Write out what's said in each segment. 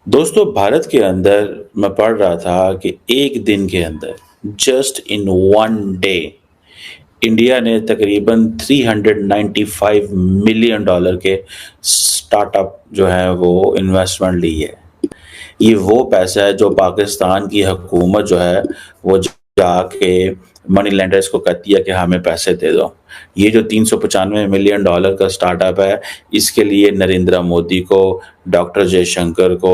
दोस्तों भारत के अंदर मैं पढ़ रहा था कि एक दिन के अंदर just in one day India ने तकरीबन 395 मिलियन डॉलर के स्टार्टअप जो है वो इन्वेस्टमेंट ली है। ये वो पैसा है जो पाकिस्तान की हुकूमत जो है वो जाके मनी लेंडर्स को कहती है कि हमें पैसे दे दो। ये जो 395 मिलियन डॉलर का स्टार्टअप है, इसके लिए नरेंद्र मोदी को, डॉक्टर जयशंकर को,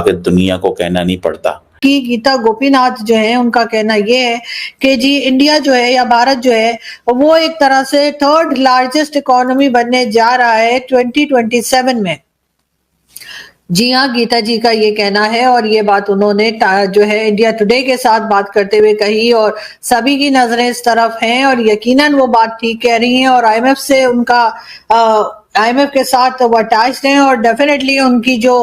आगे दुनिया को कहना नहीं पड़ता। कि गीता गोपीनाथ जो है उनका कहना ये है कि जी इंडिया जो है या भारत जो है वो एक तरह से थर्ड लार्जेस्ट इकोनॉमी बनने जा रहा है 2027 में। जी हाँ, गीता जी का ये कहना है और ये बात उन्होंने जो है इंडिया टुडे के साथ बात करते हुए कही और सभी की नजरें इस तरफ हैं और यकीनन वो बात ठीक कह रही हैं और आईएमएफ से उनका आईएमएफ के साथ वो अटैच्ड हैं और डेफिनेटली उनकी जो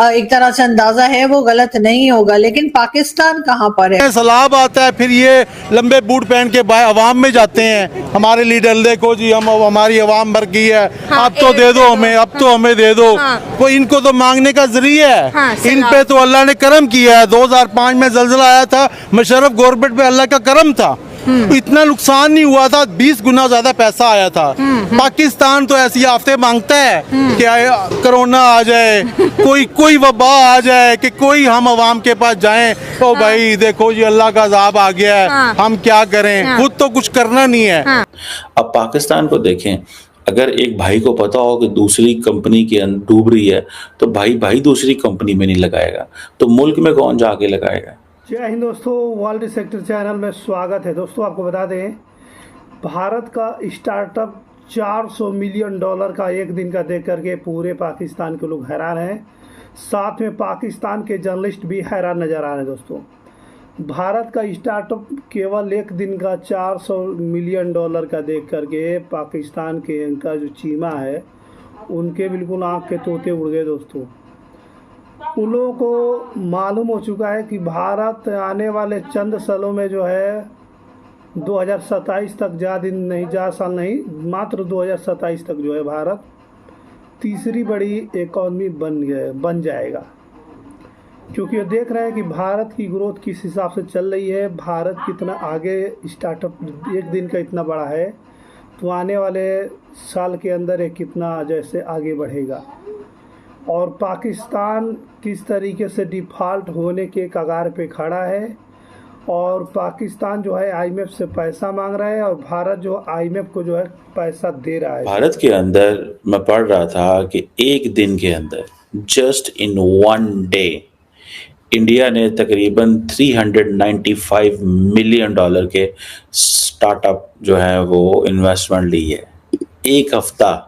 एक तरह से अंदाजा है वो गलत नहीं होगा। लेकिन पाकिस्तान कहाँ पर है? सलाब आता है, फिर ये लंबे बूट पहन के अवाम में जाते हैं। हमारे लीडर देखो जी, हम हमारी अवाम भर गई है, हाँ, अब तो दे दो हमें, अब तो हमें दे दो। हाँ, वो इनको तो मांगने का जरिया है। हाँ, इन पे तो अल्लाह ने करम किया है। 2005 में जल्जला आया था, मुशर्रफ गवर्नमेंट पे अल्लाह का करम था, इतना नुकसान नहीं हुआ था, 20 गुना ज्यादा पैसा आया था। पाकिस्तान तो ऐसी आफतें मांगता है कि कोरोना आ जाए, कोई वबा आ जाए, कि कोई हम अवाम के पास जाएं तो भाई देखो जी अल्लाह का अज़ाब आ गया है, हम क्या करें, खुद तो कुछ करना नहीं है। अब पाकिस्तान को देखें, अगर एक भाई को पता हो कि दूसरी कंपनी के अंदर डूब रही है तो भाई दूसरी कंपनी में नहीं लगाएगा, तो मुल्क में कौन जाके लगाएगा। जय हिंद दोस्तों, वर्ल्ड सेक्टर चैनल में स्वागत है। दोस्तों आपको बता दें, भारत का स्टार्टअप 400 मिलियन डॉलर का एक दिन का देख करके पूरे पाकिस्तान के लोग हैरान हैं। साथ में पाकिस्तान के जर्नलिस्ट भी हैरान नज़र आ रहे हैं। दोस्तों भारत का स्टार्टअप केवल एक दिन का 400 मिलियन डॉलर का देख करके पाकिस्तान के इनका जो चीमा है उनके बिल्कुल आँख के तोते उड़ गए। दोस्तों उन लोगों को मालूम हो चुका है कि भारत आने वाले चंद सालों में जो है 2027 तक, ज़्यादा साल नहीं, मात्र 2027 तक जो है भारत तीसरी बड़ी इकॉनमी बन जाएगा। क्योंकि ये देख रहे हैं कि भारत की ग्रोथ किस हिसाब से चल रही है, भारत कितना आगे, स्टार्टअप एक दिन का इतना बड़ा है तो आने वाले साल के अंदर ये कितना जैसे आगे बढ़ेगा। और पाकिस्तान किस तरीके से डिफ़ॉल्ट होने के कगार पे खड़ा है और पाकिस्तान जो है आईएमएफ से पैसा मांग रहा है और भारत जो आईएमएफ को जो है पैसा दे रहा है। भारत के अंदर मैं पढ़ रहा था कि एक दिन के अंदर just in one day India ने तकरीबन 395 मिलियन डॉलर के स्टार्टअप जो है वो इन्वेस्टमेंट ली है। एक हफ्ता।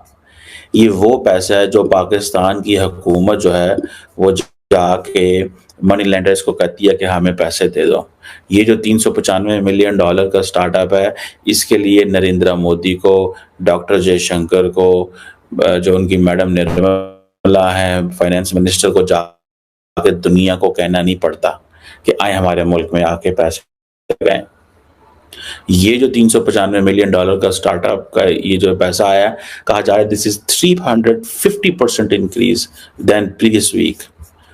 ये वो पैसा है जो पाकिस्तान की हुकूमत जो है वो जाके मनी लेंडर्स को कहती है कि हमें पैसे दे दो। ये जो 395 मिलियन डॉलर का स्टार्टअप है, इसके लिए नरेंद्र मोदी को, डॉक्टर जयशंकर को, जो उनकी मैडम निर्मला है फाइनेंस मिनिस्टर को, जाके दुनिया को कहना नहीं पड़ता कि आए हमारे मुल्क में आके पैसे लगाएं। ये जो 395 मिलियन डॉलर का स्टार्टअप का ये जो पैसा आया, कहा जा रहा है this is 350% increase than previous week.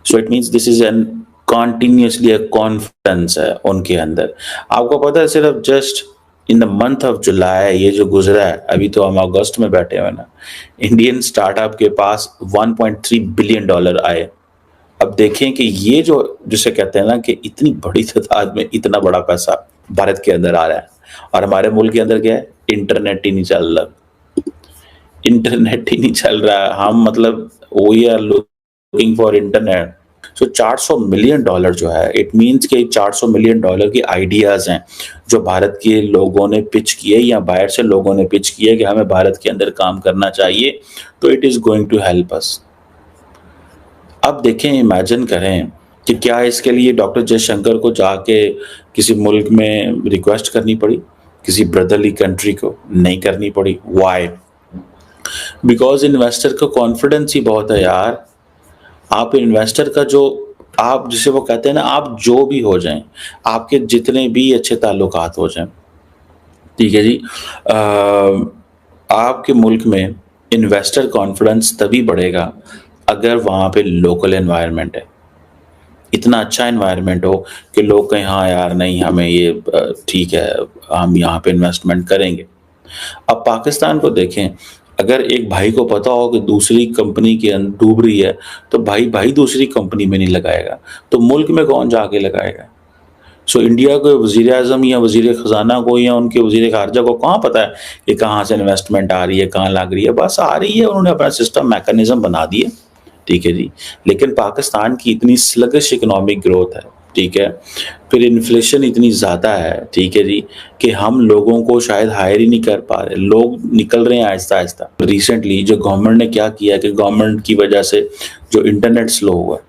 So it means this is an continuously confidence है उनके अंदर। आपको पता है सिर्फ just in the month of July, ये जो गुजरा है, अभी तो हम अगस्त में बैठे हुए ना, इंडियन स्टार्टअप के पास 1.3 बिलियन डॉलर आए। अब देखें कि ये जो जिसे कहते हैं ना कि इतनी बड़ी तादाद में इतना बड़ा पैसा भारत के अंदर आ रहा है और हमारे मुल्क के अंदर क्या है, इंटरनेट ही नहीं चल रहा, इंटरनेट ही नहीं चल रहा है। हम मतलब we are looking for internet. So 400 million dollar जो है, इट मीन्स कि 400 मिलियन डॉलर की आइडियाज हैं जो भारत के लोगों ने पिच किए या बाहर से लोगों ने पिच किए कि हमें भारत के अंदर काम करना चाहिए, तो it is going to help us. अब देखें, इमेजिन करें कि क्या इसके लिए डॉक्टर जयशंकर को जाके किसी मुल्क में रिक्वेस्ट करनी पड़ी, किसी ब्रदरली कंट्री को नहीं करनी पड़ी। वाई? बिकॉज इन्वेस्टर का कॉन्फिडेंस ही बहुत है यार। आप इन्वेस्टर का जो, आप जिसे वो कहते हैं ना, आप जो भी हो जाएं, आपके जितने भी अच्छे ताल्लुकात हो जाएं, ठीक है जी, आपके मुल्क में इन्वेस्टर कॉन्फिडेंस तभी बढ़ेगा अगर वहाँ पे लोकल एनवायरनमेंट है। इतना अच्छा एनवायरनमेंट हो कि लोग कहें हाँ यार नहीं हमें ये ठीक है, हम यहाँ पे इन्वेस्टमेंट करेंगे। अब पाकिस्तान को देखें, अगर एक भाई को पता हो कि दूसरी कंपनी के अंदर डूब रही है तो भाई भाई दूसरी कंपनी में नहीं लगाएगा, तो मुल्क में कौन जाके लगाएगा? सो इंडिया के वजीर आजम या वजीर खजाना को या उनके वजीर खारजा को कहाँ पता है कि कहाँ से इन्वेस्टमेंट आ रही है, कहाँ लग रही है? बस आ रही है, उन्होंने अपना सिस्टम मैकेनिज्म बना दिए, ठीक है जी। लेकिन पाकिस्तान की इतनी स्लगिश इकोनॉमिक ग्रोथ है, ठीक है, फिर इन्फ्लेशन इतनी ज़्यादा है, ठीक है जी, कि हम लोगों को शायद हायर ही नहीं कर पा रहे, लोग निकल रहे हैं आहिस्ता आहिस्ता। रिसेंटली जो गवर्नमेंट ने क्या किया कि गवर्नमेंट की वजह से जो इंटरनेट स्लो हुआ,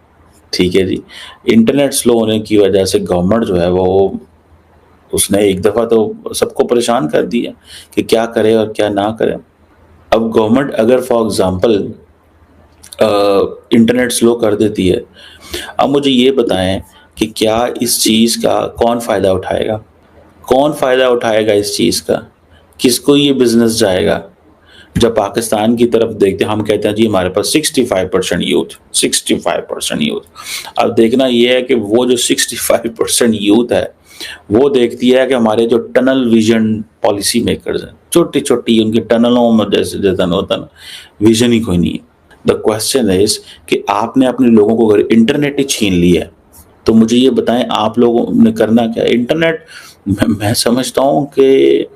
ठीक है जी, इंटरनेट स्लो होने की वजह से गवर्नमेंट जो है वो उसने एक दफ़ा तो सबको परेशान कर दिया कि क्या करे और क्या ना करे। अब गवर्नमेंट अगर फॉर एग्ज़ाम्पल इंटरनेट स्लो कर देती है, अब मुझे ये बताएं कि क्या इस चीज़ का कौन फ़ायदा उठाएगा? कौन फ़ायदा उठाएगा इस चीज़ का? किसको ये बिज़नेस जाएगा? जब पाकिस्तान की तरफ देखते हैं, हम कहते हैं जी हमारे पास 65% यूथ, 65% यूथ। अब देखना ये है कि वो जो 65% यूथ है वो देखती है कि हमारे जो टनल विजन पॉलिसी मेकर्स हैं, छोटी छोटी उनकी टनलों में जैसे जतन होता ना, विजन ही कोई नहीं है। द क्वेश्चन इज कि आपने अपने लोगों को अगर इंटरनेट ही छीन लिया है तो मुझे ये बताएं आप लोगों ने करना क्या? इंटरनेट मैं समझता हूँ कि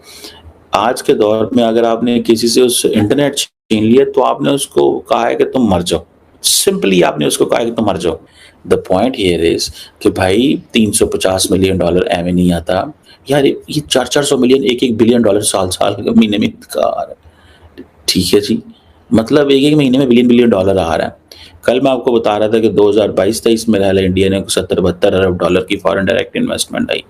आज के दौर में अगर आपने किसी से उस इंटरनेट छीन लिया तो आपने उसको कहा है कि तुम मर जाओ, सिंपली आपने उसको कहा है कि तुम मर जाओ। द पॉइंट हियर इज कि भाई $350 मिलियन एवं नहीं आता यार, ये 400 मिलियन, एक बिलियन डॉलर साल साल महीने में आ रहा है, ठीक है जी, मतलब एक महीने में बिलियन बिलियन डॉलर आ रहा है। कल मैं आपको बता रहा था कि 2022-23 में रहला इंडिया ने 70-72 अरब डॉलर की फॉरेन डायरेक्ट इन्वेस्टमेंट आई,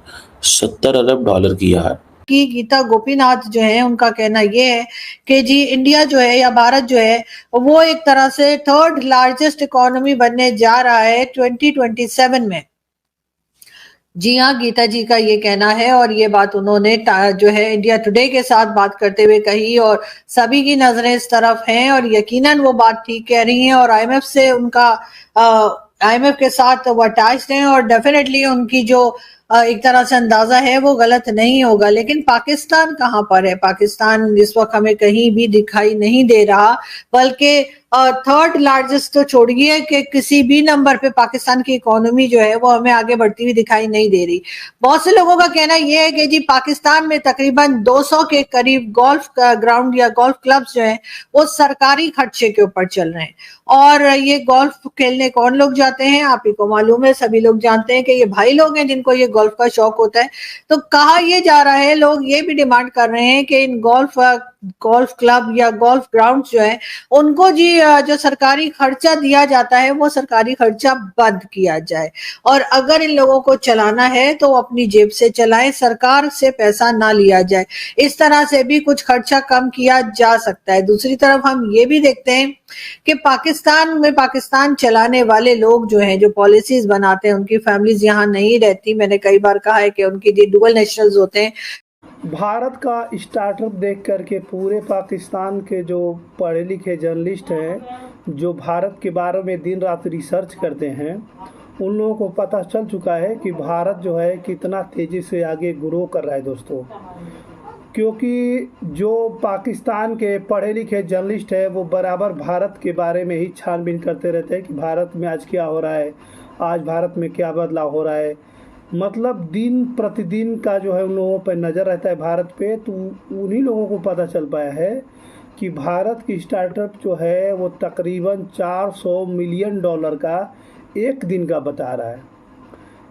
70 अरब डॉलर की यार। कि गीता गोपीनाथ जो है उनका कहना ये है कि जी इंडिया जो है या भारत जो है वो एक तरह से थर्ड लार्जेस्ट इकोनॉमी बनने जा रहा है 2027 में। जी हाँ, गीता जी का ये कहना है और ये बात उन्होंने जो है इंडिया टुडे के साथ बात करते हुए कही और सभी की नजरें इस तरफ हैं और यकीनन वो बात ठीक कह रही हैं और आईएमएफ से उनका आईएमएफ के साथ वो अटैच्ड हैं और डेफिनेटली उनकी जो एक तरह से अंदाजा है वो गलत नहीं होगा। लेकिन पाकिस्तान कहाँ पर है? पाकिस्तान इस वक्त हमें कहीं भी दिखाई नहीं दे रहा, बल्कि थर्ड लार्जेस्ट तो छोड़िए कि किसी भी नंबर पे पाकिस्तान की इकोनॉमी जो है वो हमें आगे बढ़ती हुई दिखाई नहीं दे रही। बहुत से लोगों का कहना यह है कि जी पाकिस्तान में तकरीबन 200 के करीब गोल्फ ग्राउंड या गोल्फ क्लब्स जो है वो सरकारी खर्चे के ऊपर चल रहे हैं और ये गोल्फ खेलने कौन लोग जाते हैं आप ही को मालूम है, सभी लोग जानते हैं कि ये भाई लोग हैं जिनको ये गोल्फ का शौक होता है। तो कहा ये जा रहा है, लोग ये भी डिमांड कर रहे हैं कि इन गोल्फ क्लब या गोल्फ ग्राउंड जो है उनको जी जो सरकारी खर्चा दिया जाता है वो सरकारी खर्चा बंद किया जाए और अगर इन लोगों को चलाना है तो अपनी जेब से चलाएं, सरकार से पैसा ना लिया जाए। इस तरह से भी कुछ खर्चा कम किया जा सकता है। दूसरी तरफ हम ये भी देखते हैं कि पाकिस्तान में पाकिस्तान चलाने वाले लोग जो हैं, जो पॉलिसीज बनाते हैं, उनकी फैमिलीज यहाँ नहीं रहती। मैंने कई बार कहा है कि उनकी जो डुअल नेशनल्स होते हैं। भारत का स्टार्टअप देख करके पूरे पाकिस्तान के जो पढ़े लिखे जर्नलिस्ट हैं जो भारत के बारे में दिन रात रिसर्च करते हैं, उन लोगों को पता चल चुका है कि भारत जो है कितना तेज़ी से आगे ग्रो कर रहा है दोस्तों। क्योंकि जो पाकिस्तान के पढ़े लिखे जर्नलिस्ट है वो बराबर भारत के बारे में ही छानबीन करते रहते हैं कि भारत में आज क्या हो रहा है, आज भारत में क्या बदलाव हो रहा है, मतलब दिन प्रतिदिन का जो है उन लोगों पर नज़र रहता है भारत पे। तो उन्हीं लोगों को पता चल पाया है कि भारत की स्टार्टअप जो है वो तकरीबन $400 मिलियन का एक दिन का बता रहा है।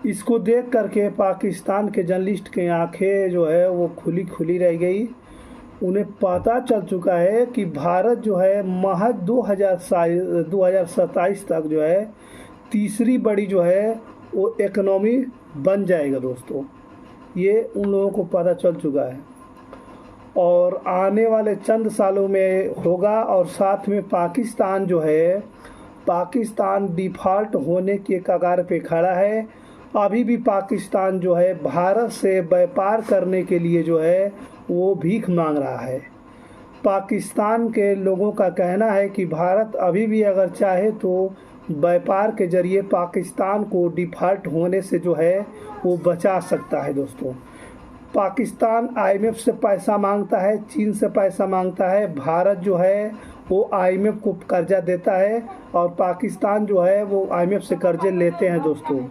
इसको देख करके पाकिस्तान के जर्नलिस्ट की आंखें जो है वो खुली खुली रह गई। उन्हें पता चल चुका है कि भारत जो है महज 2027 तक जो है तीसरी बड़ी जो है वो इकोनॉमी बन जाएगा दोस्तों। ये उन लोगों को पता चल चुका है और आने वाले चंद सालों में होगा। और साथ में पाकिस्तान जो है, पाकिस्तान डिफ़ॉल्ट होने के कगार पे खड़ा है। अभी भी पाकिस्तान जो है भारत से व्यापार करने के लिए जो है वो भीख मांग रहा है। पाकिस्तान के लोगों का कहना है कि भारत अभी भी अगर चाहे तो व्यापार के जरिए पाकिस्तान को डिफॉल्ट होने से जो है वो बचा सकता है दोस्तों। पाकिस्तान आईएमएफ से पैसा मांगता है, चीन से पैसा मांगता है, भारत जो है वो आईएमएफ को कर्जा देता है और पाकिस्तान जो है वो आईएमएफ से कर्जे लेते हैं दोस्तों।